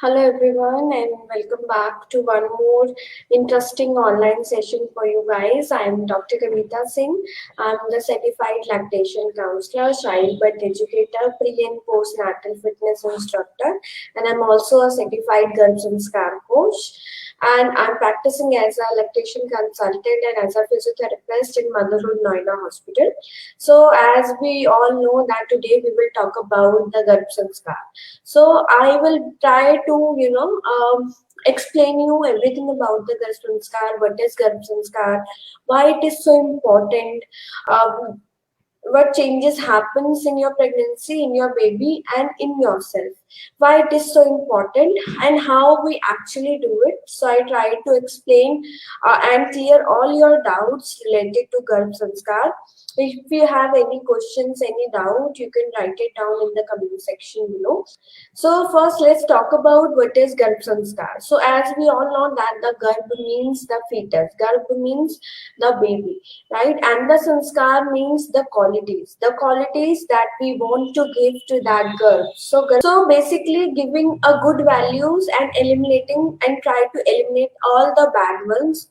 Hello everyone and welcome back to one more interesting online session for you guys. I am Dr. Kavita Singh. I'm the certified lactation counselor, childbirth educator, pre and postnatal fitness instructor, and I'm also a certified Garbhsanskar coach. And I'm practicing as a lactation consultant and as a physiotherapist in Motherhood Noida Hospital. So, as we all know that today we will talk about the Garbhsanskar. So I will try to, explain you everything about the Garb Sanskar, what is Garb Sanskar, why it is so important, um, what changes happens in your pregnancy, in your baby, and in yourself. Why it is so important and how we actually do it. So I try to explain and clear all your doubts related to Garb Sanskar. If you have any questions, any doubt, you can write it down in the comment section below. So first, let's talk about what is Garbh Sanskar. So as we all know that the Garbh means the fetus, Garbh means the baby, right? And the Sanskar means the qualities that we want to give to that Garbh. So basically giving a good values and eliminating and try to eliminate all the bad ones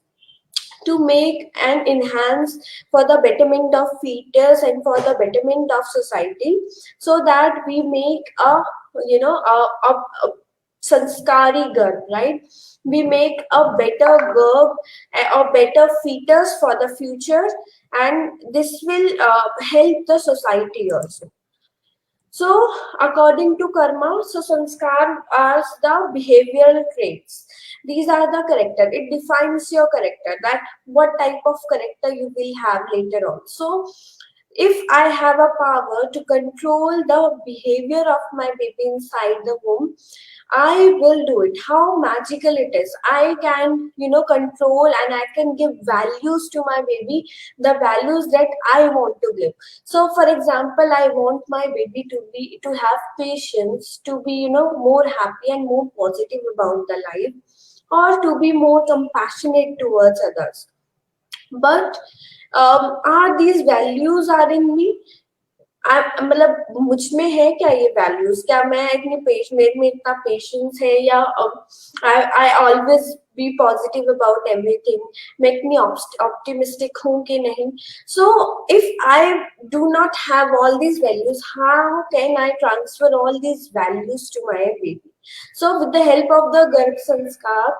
to make and enhance for the betterment of fetus and for the betterment of society, so that we make a a sanskari girl, right? We make a better girl, a better fetus for the future, and this will help the society also. So, according to karma, so sanskar are the behavioral traits. These are the character. It defines your character, that what type of character you will have later on. So, if I have a power to control the behavior of my baby inside the womb, I will do it. How magical it is. I can, control and I can give values to my baby, the values that I want to give. So, for example, I want my baby to have patience, to be, more happy and more positive about the life, or to be more compassionate towards others. But are these values are in me? मतलब मुझ में है क्या ये values? क्या मैं इतनी मेरे में इतना पेशेंस है, या I always be positive about everything? मैं इतनी ऑप्टिमिस्टिक हूँ कि नहीं? So if I do not have all these values, how can I transfer all these values to my baby? So with the help of the Garbh Sanskar,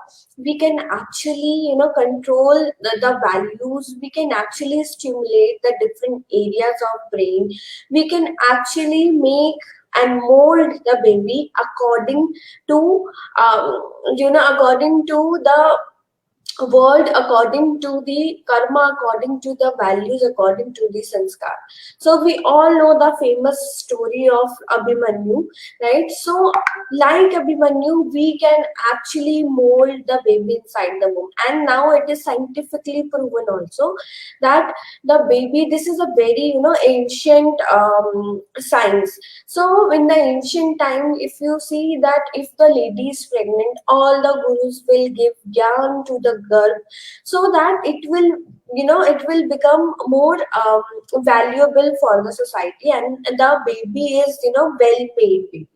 we can actually, control the values. We can actually stimulate the different areas of brain. We can actually make and mold the baby according to, according to the world, according to the karma, according to the values, according to the sanskar. So we all know the famous story of Abhimanyu, right? So like Abhimanyu, we can actually mold the baby inside the womb, and now it is scientifically proven also that the baby. This is a very ancient science. So in the ancient time, if you see that if the lady is pregnant, all the gurus will give gyan to the girl, so that it will, it will become more valuable for the society, and the baby is, well made baby.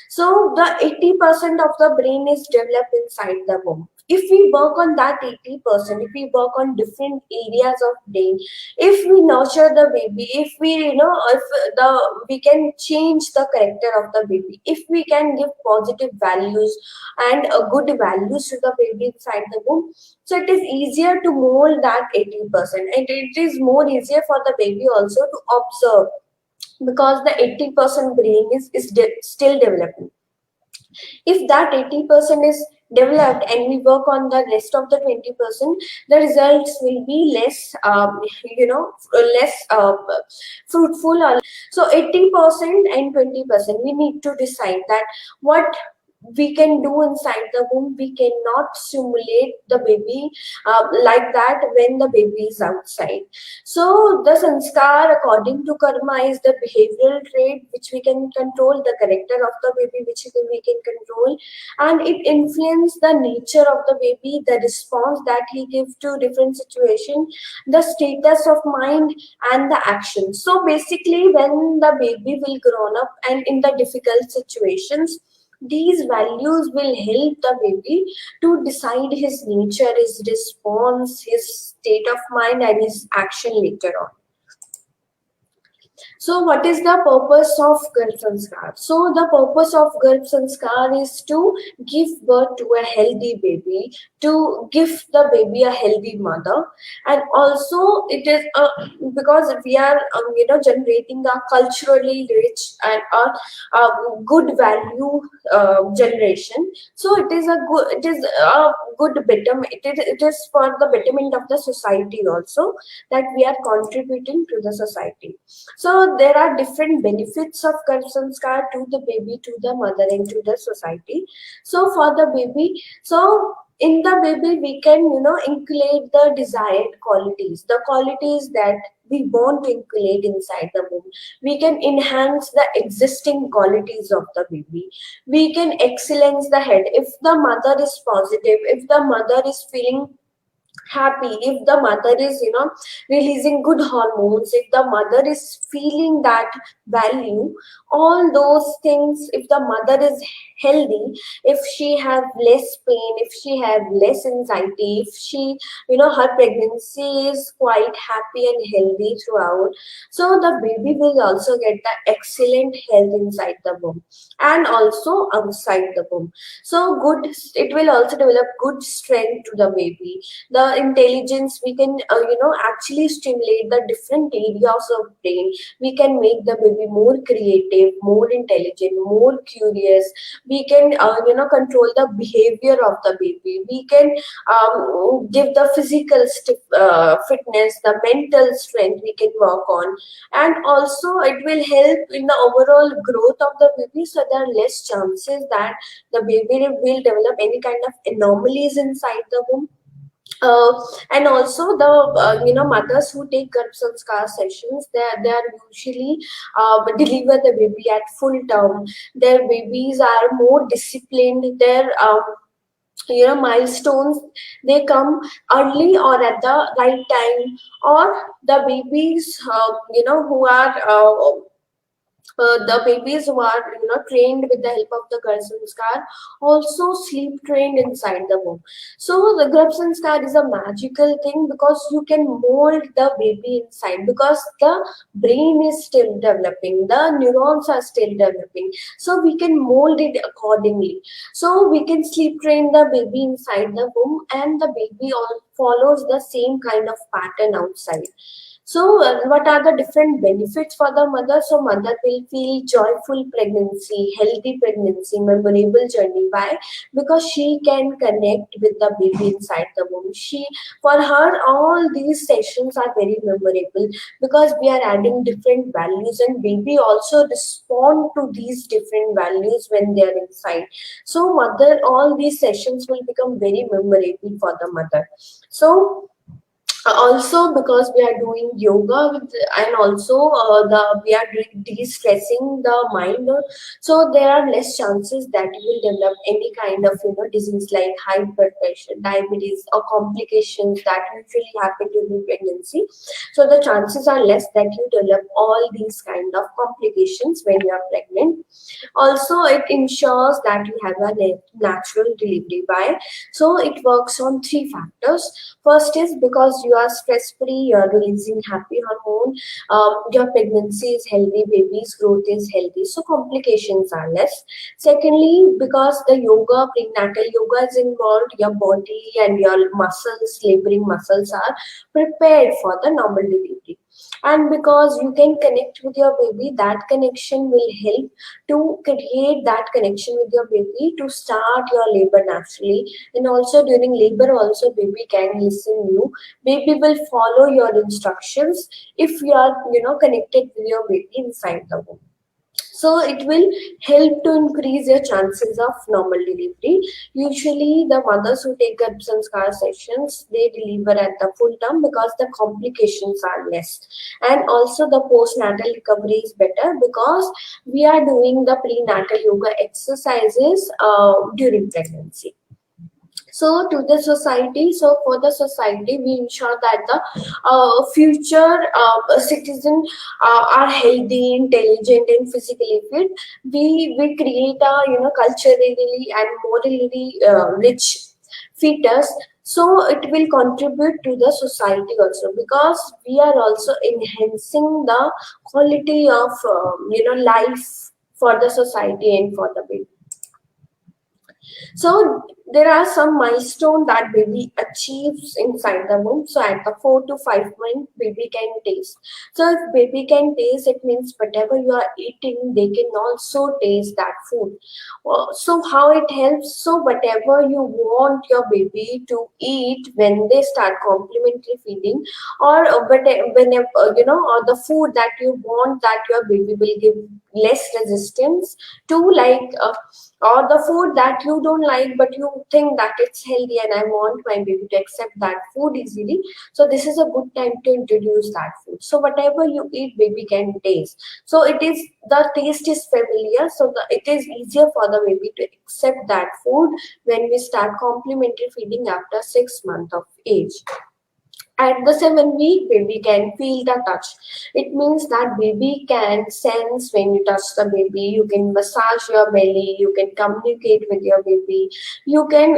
So the 80% of the brain is developed inside the womb. If we work on that 80%, if we work on different areas of brain, if we nurture the baby, if we, if the we can change the character of the baby, if we can give positive values and good values to the baby inside the womb, so it is easier to mold that 80%, and it is more easier for the baby also to observe, because the 80% brain is still developing. If that 80% is developed and we work on the rest of the 20%, the results will be less, less fruitful. So 80% and 20%, we need to decide that what we can do inside the womb. We cannot simulate the baby like that when the baby is outside. So the sanskar according to karma is the behavioral trait which we can control, the character of the baby which we can control, and it influences the nature of the baby, the response that he gives to different situation, the status of mind, and the action. So basically when the baby will grow up and in the difficult situations, These values will help the baby to decide his nature, his response, his state of mind, and his action later on. So, what is the purpose of Garbhsanskar? So, the purpose of Garbhsanskar is to give birth to a healthy baby, to give the baby a healthy mother, and also it is because we are generating a culturally rich and a good value generation. So, it is a good betterment. It is for the betterment of the society also, that we are contributing to the society. So there are different benefits of Garbhsanskar to the baby, to the mother, and to the society. So for the baby, so in the baby we can inculcate the desired qualities, the qualities that we want to inculcate inside the womb. We can enhance the existing qualities of the baby. We can excellence the head. If the mother is positive, if the mother is feeling happy, if the mother is releasing good hormones, if the mother is feeling that value, all those things, if the mother is healthy, if she have less pain, if she have less anxiety, if she her pregnancy is quite happy and healthy throughout, so the baby will also get the excellent health inside the womb and also outside the womb. So good, it will also develop good strength to the baby, the intelligence. We can actually stimulate the different areas of brain. We can make the baby more creative, more intelligent, more curious. We can control the behavior of the baby. We can give the physical fitness, the mental strength we can work on, and also it will help in the overall growth of the baby, so there are less chances that the baby will develop any kind of anomalies inside the womb. uh, and also the mothers who take Garbhsanskar sessions, they are usually deliver the baby at full term. Their babies are more disciplined. Their milestones, they come early or at the right time. Or the babies who are the babies who are trained with the help of the Garbhsanskar also sleep trained inside the womb. So the Garbhsanskar is a magical thing because you can mold the baby inside, because the brain is still developing, the neurons are still developing, so we can mold it accordingly. So we can sleep train the baby inside the womb, and the baby all follows the same kind of pattern outside. So, what are the different benefits for the mother? So, mother will feel joyful pregnancy, healthy pregnancy, memorable journey. Why? Because she can connect with the baby inside the womb. For her, all these sessions are very memorable because we are adding different values, and baby also respond to these different values when they are inside. So, mother, all these sessions will become very memorable for the mother. So, also because we are doing yoga and also we are de-stressing the mind, so there are less chances that you will develop any kind of disease like high blood pressure, diabetes, or complications that usually happen during pregnancy. So the chances are less that you develop all these kind of complications when you are pregnant. Also, it ensures that you have a natural delivery. Why? So it works on three factors. First is because you are stress free, you are releasing happy hormone, your pregnancy is healthy, baby's growth is healthy, so complications are less. Secondly, because the yoga, prenatal yoga is involved, your body and your muscles, laboring muscles, are prepared for the normal delivery. And because you can connect with your baby, that connection will help to create that connection with your baby to start your labor naturally. And also during labor also, baby can listen you, baby will follow your instructions if you are connected with your baby inside the womb. So it will help to increase your chances of normal delivery. Usually the mothers who take Garbhsanskar sessions, they deliver at the full term because the complications are less. And also the postnatal recovery is better because we are doing the prenatal yoga exercises during pregnancy. So to the society, so for the society we ensure that the future citizen are healthy, intelligent and physically fit. We create a culturally and morally rich fetus, so it will contribute to the society also, because we are also enhancing the quality of life for the society and for the baby. So there are some milestones that baby achieves inside the womb. So at the 4 to 5 month, baby can taste. So if baby can taste, it means whatever you are eating, they can also taste that food. So how it helps? So whatever you want your baby to eat when they start complementary feeding, or whenever or the food that you want that your baby will give less resistance to, like or the food that you don't like but you think that it's healthy and I want my baby to accept that food easily, so this is a good time to introduce that food. So whatever you eat, baby can taste. So it is, the taste is familiar, so it is easier for the baby to accept that food when we start complementary feeding after 6 months of age. At the 7 week, baby can feel the touch. It means that baby can sense when you touch the baby. You can massage your belly. You can communicate with your baby. You can,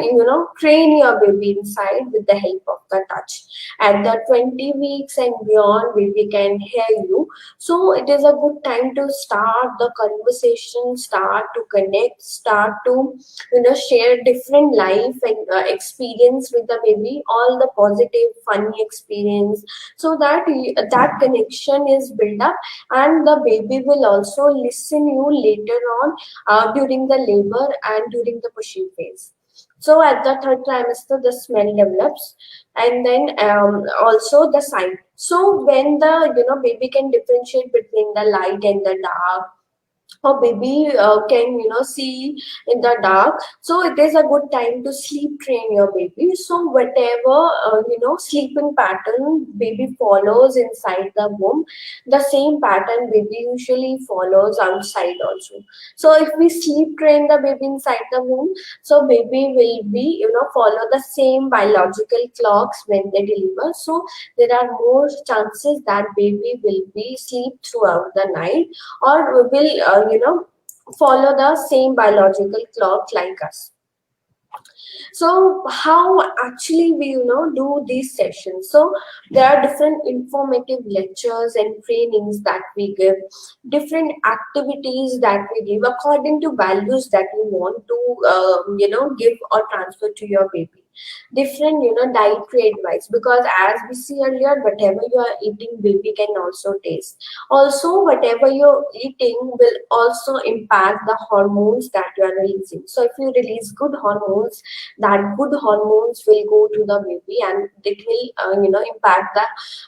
train your baby inside with the help of the touch. At the 20 weeks and beyond, baby can hear you. So it is a good time to start the conversation, start to connect, start to share different life and experience with the baby, all the positive funny experience, so that that connection is built up, and the baby will also listen you later on during the labor and during the pushing phase. So at the third trimester, the smell develops, and then also the sight. So when the baby can differentiate between the light and the dark, or baby can see in the dark, so it is a good time to sleep train your baby. So whatever sleeping pattern baby follows inside the womb, the same pattern baby usually follows outside also. So if we sleep train the baby inside the womb, so baby will be follow the same biological clocks when they deliver. So there are more chances that baby will be sleep throughout the night, or will follow the same biological clock like us. So how actually we do these sessions? So there are different informative lectures and trainings that we give, different activities that we give according to values that we want to give or transfer to your baby. Different dietary advice, because as we see earlier, whatever you are eating, baby can also taste. Also whatever you're eating will also impact the hormones that you are releasing. So if you release good hormones, that good hormones will go to the baby, and it will impact the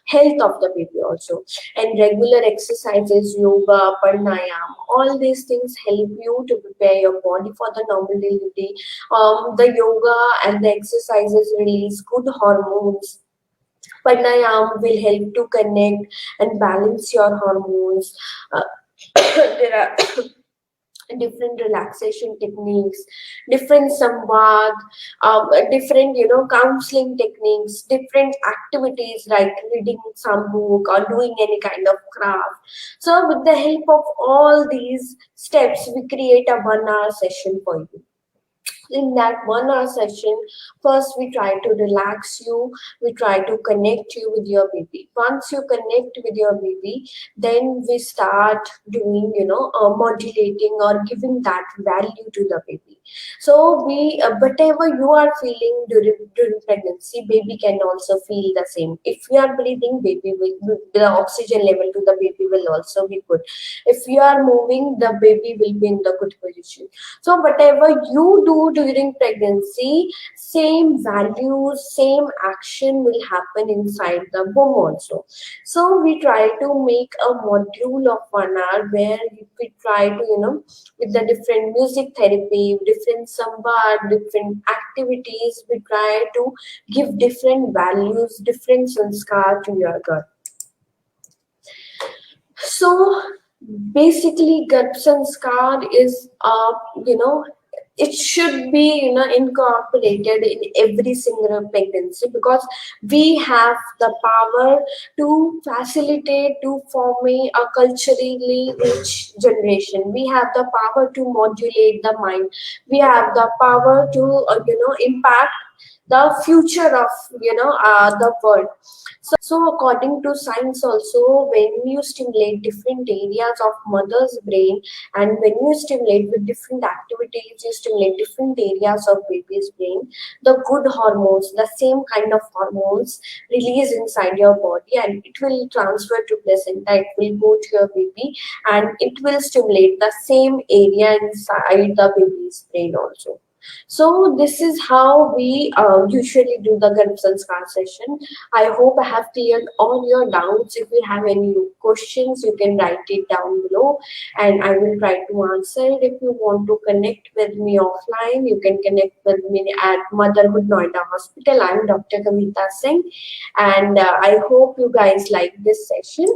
health of the baby also. And regular exercises, yoga, pranayam, all these things help you to prepare your body for the normal delivery. The yoga and the exercises release good hormones. Pranayam will help to connect and balance your hormones. Uh, there are different relaxation techniques, different samvad, different counseling techniques, different activities like reading some book or doing any kind of craft. So with the help of all these steps, we create a 1 hour session for you. In that 1 hour session, first we try to relax you, we try to connect you with your baby. Once you connect with your baby, then we start doing modulating or giving that value to the baby. So we whatever you are feeling during pregnancy, baby can also feel the same. If you are breathing, baby will, the oxygen level to the baby will also be good. If you are moving, the baby will be in the good position. So whatever you do during pregnancy, same values, same action will happen inside the womb also. So we try to make a module of 1 hour where we try to, with the different music therapy, different samba, different activities, we try to give different values, different sanskar to your girl. So basically, Garbhsanskar is, it should be, incorporated in every single pregnancy, because we have the power to facilitate, to form a culturally rich generation. We have the power to modulate the mind. We have the power to impact the future of the world. So according to science also, when you stimulate different areas of mother's brain, and when you stimulate with different activities, you stimulate different areas of baby's brain, the good hormones, the same kind of hormones release inside your body, and it will transfer to placenta, it will go to your baby, and it will stimulate the same area inside the baby's brain also. So this is how we usually do the Garbhsanskar session. I hope I have cleared all your doubts. If you have any questions, you can write it down below and I will try to answer it. If you want to connect with me offline, you can connect with me at Motherhood Noida Hospital. I'm Dr. Kavita Singh, and I hope you guys like this session.